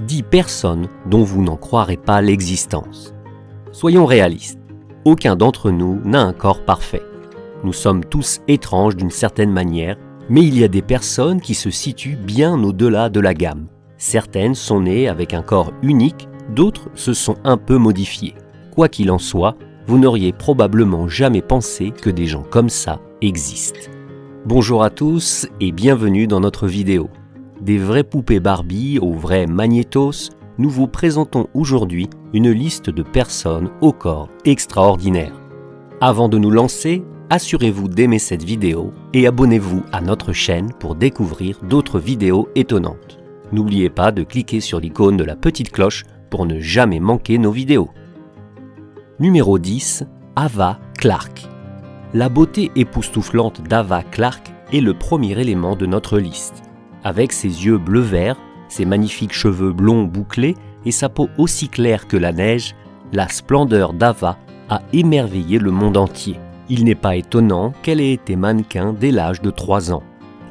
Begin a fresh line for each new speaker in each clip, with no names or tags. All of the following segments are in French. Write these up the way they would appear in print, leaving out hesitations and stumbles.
10 personnes dont vous n'en croirez pas l'existence. Soyons réalistes, aucun d'entre nous n'a un corps parfait. Nous sommes tous étranges d'une certaine manière, mais il y a des personnes qui se situent bien au-delà de la gamme. Certaines sont nées avec un corps unique, d'autres se sont un peu modifiées. Quoi qu'il en soit, vous n'auriez probablement jamais pensé que des gens comme ça existent. Bonjour à tous et bienvenue dans notre vidéo. Des vraies poupées Barbie aux vrais magnétos, nous vous présentons aujourd'hui une liste de personnes au corps extraordinaire. Avant de nous lancer, assurez-vous d'aimer cette vidéo et abonnez-vous à notre chaîne pour découvrir d'autres vidéos étonnantes. N'oubliez pas de cliquer sur l'icône de la petite cloche pour ne jamais manquer nos vidéos. Numéro 10. Ava Clarke. La beauté époustouflante d'Ava Clarke est le premier élément de notre liste. Avec ses yeux bleu-vert, ses magnifiques cheveux blonds bouclés et sa peau aussi claire que la neige, la splendeur d'Ava a émerveillé le monde entier. Il n'est pas étonnant qu'elle ait été mannequin dès l'âge de 3 ans.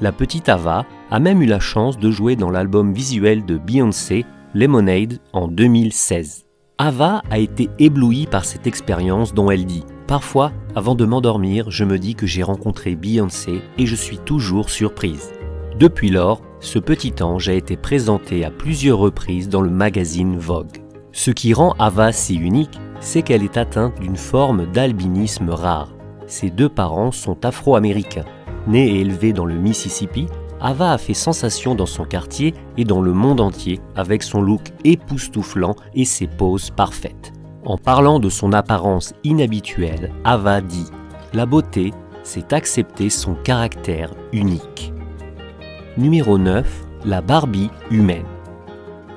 La petite Ava a même eu la chance de jouer dans l'album visuel de Beyoncé, Lemonade, en 2016. Ava a été éblouie par cette expérience dont elle dit « Parfois, avant de m'endormir, je me dis que j'ai rencontré Beyoncé et je suis toujours surprise. » Depuis lors, ce petit ange a été présenté à plusieurs reprises dans le magazine Vogue. Ce qui rend Ava si unique, c'est qu'elle est atteinte d'une forme d'albinisme rare. Ses 2 parents sont afro-américains. Née et élevée dans le Mississippi, Ava a fait sensation dans son quartier et dans le monde entier avec son look époustouflant et ses poses parfaites. En parlant de son apparence inhabituelle, Ava dit « La beauté, c'est accepter son caractère unique. » Numéro 9. La Barbie humaine.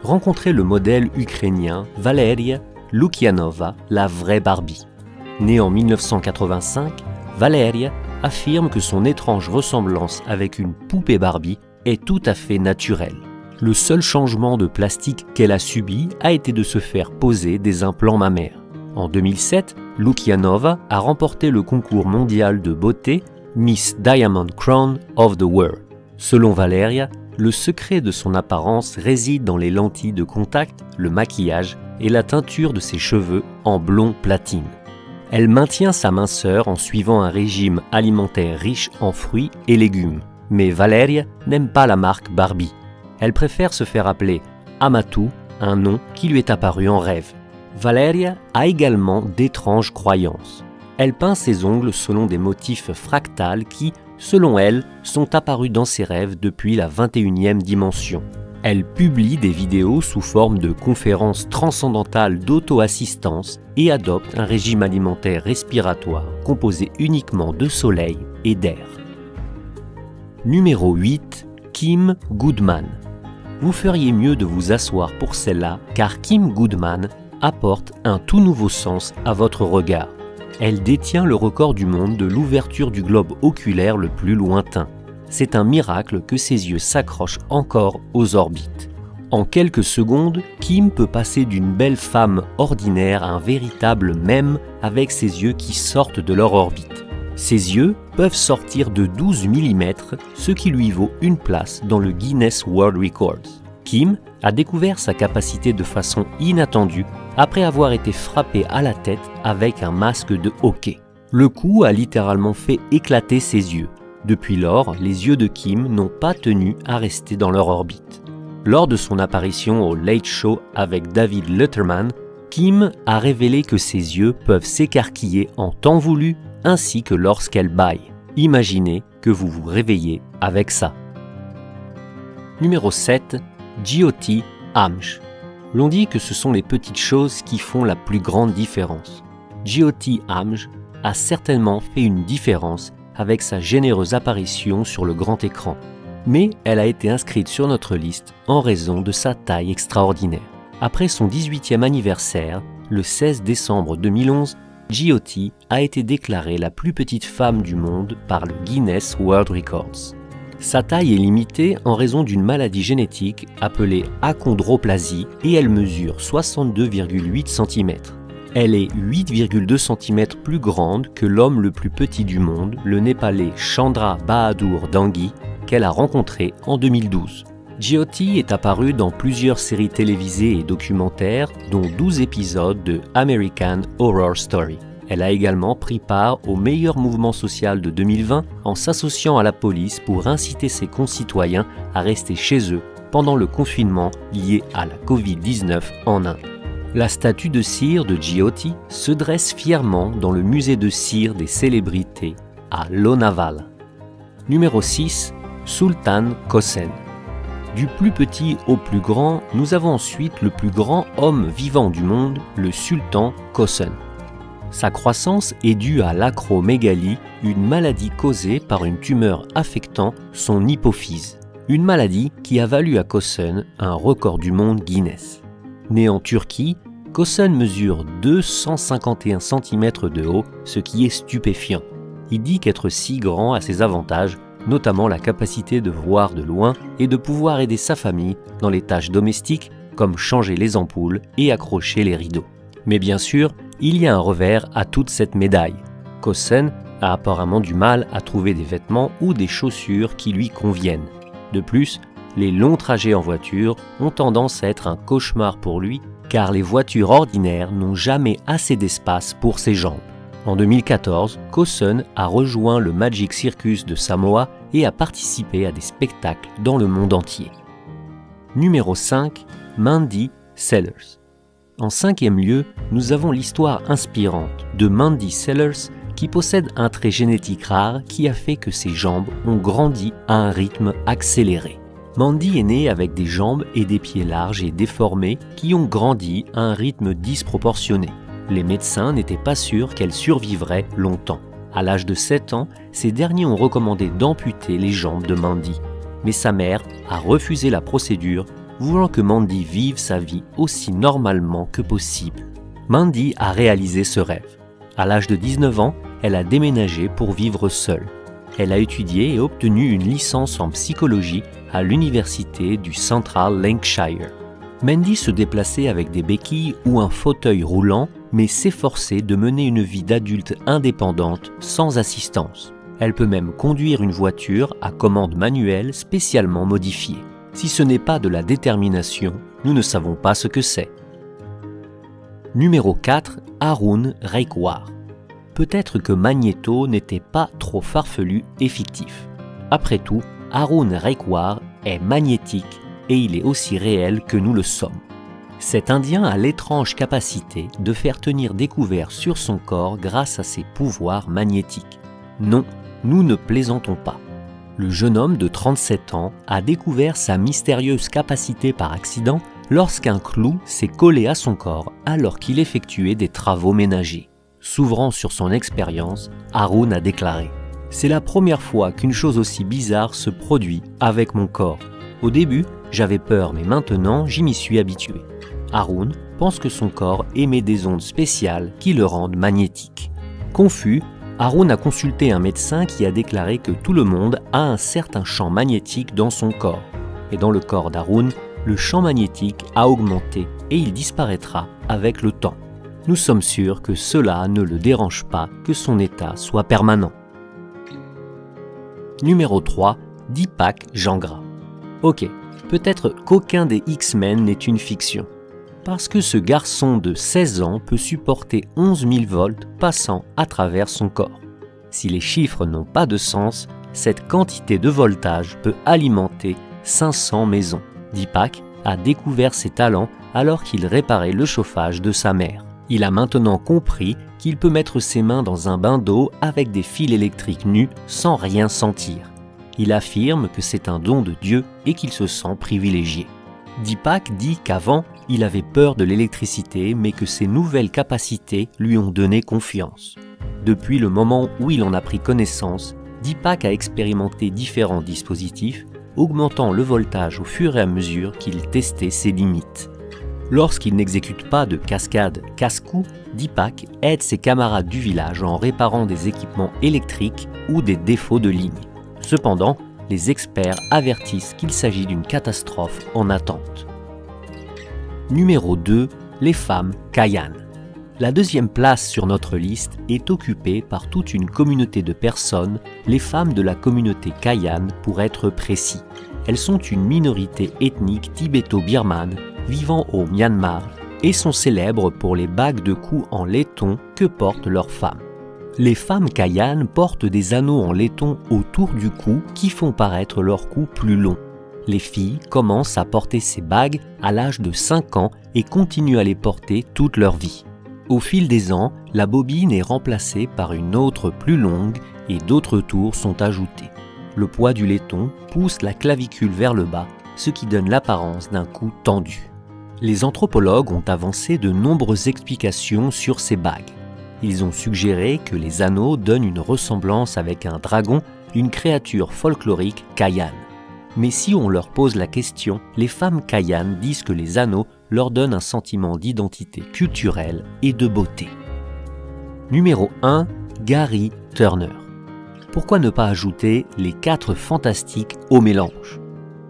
Rencontrez le modèle ukrainien Valeria Lukyanova, la vraie Barbie. Née en 1985, Valeria affirme que son étrange ressemblance avec une poupée Barbie est tout à fait naturelle. Le seul changement de plastique qu'elle a subi a été de se faire poser des implants mammaires. En 2007, Lukyanova a remporté le concours mondial de beauté Miss Diamond Crown of the World. Selon Valeria, le secret de son apparence réside dans les lentilles de contact, le maquillage et la teinture de ses cheveux en blond platine. Elle maintient sa minceur en suivant un régime alimentaire riche en fruits et légumes. Mais Valeria n'aime pas la marque Barbie. Elle préfère se faire appeler Amatou, un nom qui lui est apparu en rêve. Valeria a également d'étranges croyances. Elle peint ses ongles selon des motifs fractales qui, selon elle, sont apparus dans ses rêves depuis la 21e dimension. Elle publie des vidéos sous forme de conférences transcendantales d'auto-assistance et adopte un régime alimentaire respiratoire composé uniquement de soleil et d'air. Numéro 8. Kim Goodman. Vous feriez mieux de vous asseoir pour celle-là car Kim Goodman apporte un tout nouveau sens à votre regard. Elle détient le record du monde de l'ouverture du globe oculaire le plus lointain. C'est un miracle que ses yeux s'accrochent encore aux orbites. En quelques secondes, Kim peut passer d'une belle femme ordinaire à un véritable mème avec ses yeux qui sortent de leur orbite. Ses yeux peuvent sortir de 12 mm, ce qui lui vaut une place dans le Guinness World Records. Kim a découvert sa capacité de façon inattendue après avoir été frappé à la tête avec un masque de hockey. Le coup a littéralement fait éclater ses yeux. Depuis lors, les yeux de Kim n'ont pas tenu à rester dans leur orbite. Lors de son apparition au Late Show avec David Letterman, Kim a révélé que ses yeux peuvent s'écarquiller en temps voulu ainsi que lorsqu'elle bâille. Imaginez que vous vous réveillez avec ça. Numéro 7. Jyoti Amj. L'on dit que ce sont les petites choses qui font la plus grande différence. Jyoti Amj a certainement fait une différence avec sa généreuse apparition sur le grand écran. Mais elle a été inscrite sur notre liste en raison de sa taille extraordinaire. Après son 18e anniversaire, le 16 décembre 2011, Jyoti a été déclarée la plus petite femme du monde par le Guinness World Records. Sa taille est limitée en raison d'une maladie génétique appelée achondroplasie et elle mesure 62,8 cm. Elle est 8,2 cm plus grande que l'homme le plus petit du monde, le Népalais Chandra Bahadur Dangui, qu'elle a rencontré en 2012. Jyoti est apparue dans plusieurs séries télévisées et documentaires, dont 12 épisodes de American Horror Story. Elle a également pris part au meilleur mouvement social de 2020 en s'associant à la police pour inciter ses concitoyens à rester chez eux pendant le confinement lié à la Covid-19 en Inde. La statue de cire de Jyoti se dresse fièrement dans le musée de cire des célébrités à Lonavala. Numéro 6. Sultan Kösen. Du plus petit au plus grand, nous avons ensuite le plus grand homme vivant du monde, le sultan Kösen. Sa croissance est due à l'acromégalie, une maladie causée par une tumeur affectant son hypophyse. Une maladie qui a valu à Kösen un record du monde Guinness. Né en Turquie, Kösen mesure 251 cm de haut, ce qui est stupéfiant. Il dit qu'être si grand a ses avantages, notamment la capacité de voir de loin et de pouvoir aider sa famille dans les tâches domestiques comme changer les ampoules et accrocher les rideaux. Mais bien sûr, il y a un revers à toute cette médaille. Kösen a apparemment du mal à trouver des vêtements ou des chaussures qui lui conviennent. De plus, les longs trajets en voiture ont tendance à être un cauchemar pour lui car les voitures ordinaires n'ont jamais assez d'espace pour ses jambes. En 2014, Kösen a rejoint le Magic Circus de Samoa et a participé à des spectacles dans le monde entier. Numéro 5. Mandy Sellers. En 5e lieu, nous avons l'histoire inspirante de Mandy Sellers qui possède un trait génétique rare qui a fait que ses jambes ont grandi à un rythme accéléré. Mandy est née avec des jambes et des pieds larges et déformés qui ont grandi à un rythme disproportionné. Les médecins n'étaient pas sûrs qu'elle survivrait longtemps. À l'âge de 7 ans, ces derniers ont recommandé d'amputer les jambes de Mandy. Mais sa mère a refusé la procédure, voulant que Mandy vive sa vie aussi normalement que possible. Mandy a réalisé ce rêve. À l'âge de 19 ans, elle a déménagé pour vivre seule. Elle a étudié et obtenu une licence en psychologie à l'université du Central Lancashire. Mandy se déplaçait avec des béquilles ou un fauteuil roulant, mais s'efforçait de mener une vie d'adulte indépendante sans assistance. Elle peut même conduire une voiture à commande manuelle spécialement modifiée. Si ce n'est pas de la détermination, nous ne savons pas ce que c'est. Numéro 4. Arun Reikwar. Peut-être que Magneto n'était pas trop farfelu et fictif. Après tout, Arun Reikwar est magnétique et il est aussi réel que nous le sommes. Cet Indien a l'étrange capacité de faire tenir des couverts sur son corps grâce à ses pouvoirs magnétiques. Non, nous ne plaisantons pas. Le jeune homme de 37 ans a découvert sa mystérieuse capacité par accident lorsqu'un clou s'est collé à son corps alors qu'il effectuait des travaux ménagers. S'ouvrant sur son expérience, Arun a déclaré « C'est la première fois qu'une chose aussi bizarre se produit avec mon corps. Au début, j'avais peur mais maintenant j'y m'y suis habitué. » Arun pense que son corps émet des ondes spéciales qui le rendent magnétique. Confus, Arun a consulté un médecin qui a déclaré que tout le monde a un certain champ magnétique dans son corps. Et dans le corps d'Arun, le champ magnétique a augmenté et il disparaîtra avec le temps. Nous sommes sûrs que cela ne le dérange pas que son état soit permanent. Numéro 3. Deepak Jangra. Ok, peut-être qu'aucun des X-Men n'est une fiction. Parce que ce garçon de 16 ans peut supporter 11 000 volts passant à travers son corps. Si les chiffres n'ont pas de sens, cette quantité de voltage peut alimenter 500 maisons. Deepak a découvert ses talents alors qu'il réparait le chauffage de sa mère. Il a maintenant compris qu'il peut mettre ses mains dans un bain d'eau avec des fils électriques nus sans rien sentir. Il affirme que c'est un don de Dieu et qu'il se sent privilégié. Deepak dit qu'avant, il avait peur de l'électricité mais que ses nouvelles capacités lui ont donné confiance. Depuis le moment où il en a pris connaissance, Deepak a expérimenté différents dispositifs, augmentant le voltage au fur et à mesure qu'il testait ses limites. Lorsqu'il n'exécute pas de cascade casse-cou, Deepak aide ses camarades du village en réparant des équipements électriques ou des défauts de ligne. Cependant, les experts avertissent qu'il s'agit d'une catastrophe en attente. Numéro 2. Les femmes Kayan. La deuxième place sur notre liste est occupée par toute une communauté de personnes, les femmes de la communauté Kayan pour être précis. Elles sont une minorité ethnique tibéto-birmane vivant au Myanmar et sont célèbres pour les bagues de cou en laiton que portent leurs femmes. Les femmes Kayan portent des anneaux en laiton autour du cou qui font paraître leur cou plus long. Les filles commencent à porter ces bagues à l'âge de 5 ans et continuent à les porter toute leur vie. Au fil des ans, la bobine est remplacée par une autre plus longue et d'autres tours sont ajoutées. Le poids du laiton pousse la clavicule vers le bas, ce qui donne l'apparence d'un cou tendu. Les anthropologues ont avancé de nombreuses explications sur ces bagues. Ils ont suggéré que les anneaux donnent une ressemblance avec un dragon, une créature folklorique Kayan. Mais si on leur pose la question, les femmes Kayan disent que les anneaux leur donnent un sentiment d'identité culturelle et de beauté. Numéro 1. Gary Turner. Pourquoi ne pas ajouter les 4 fantastiques au mélange?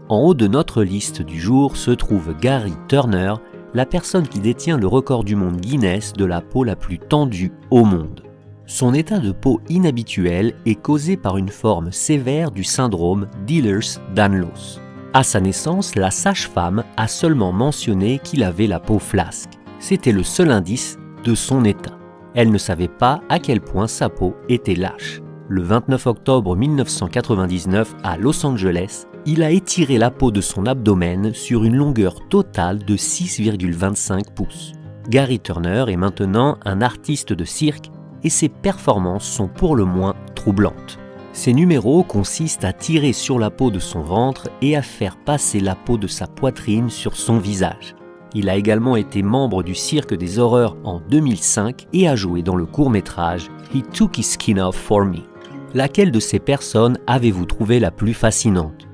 En haut de notre liste du jour se trouve Gary Turner, la personne qui détient le record du monde Guinness de la peau la plus tendue au monde. Son état de peau inhabituel est causé par une forme sévère du syndrome d'Ehlers-Danlos. À sa naissance, la sage-femme a seulement mentionné qu'il avait la peau flasque. C'était le seul indice de son état. Elle ne savait pas à quel point sa peau était lâche. Le 29 octobre 1999, à Los Angeles, il a étiré la peau de son abdomen sur une longueur totale de 6,25 pouces. Gary Turner est maintenant un artiste de cirque et ses performances sont pour le moins troublantes. Ses numéros consistent à tirer sur la peau de son ventre et à faire passer la peau de sa poitrine sur son visage. Il a également été membre du Cirque des Horreurs en 2005 et a joué dans le court-métrage « He Took His Skin Off For Me ». Laquelle de ces personnes avez-vous trouvé la plus fascinante?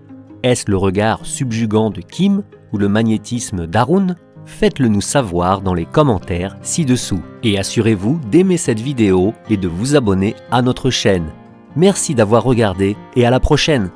Est-ce le regard subjugant de Kim ou le magnétisme d'Arun? Faites-le nous savoir dans les commentaires ci-dessous. Et assurez-vous d'aimer cette vidéo et de vous abonner à notre chaîne. Merci d'avoir regardé et à la prochaine!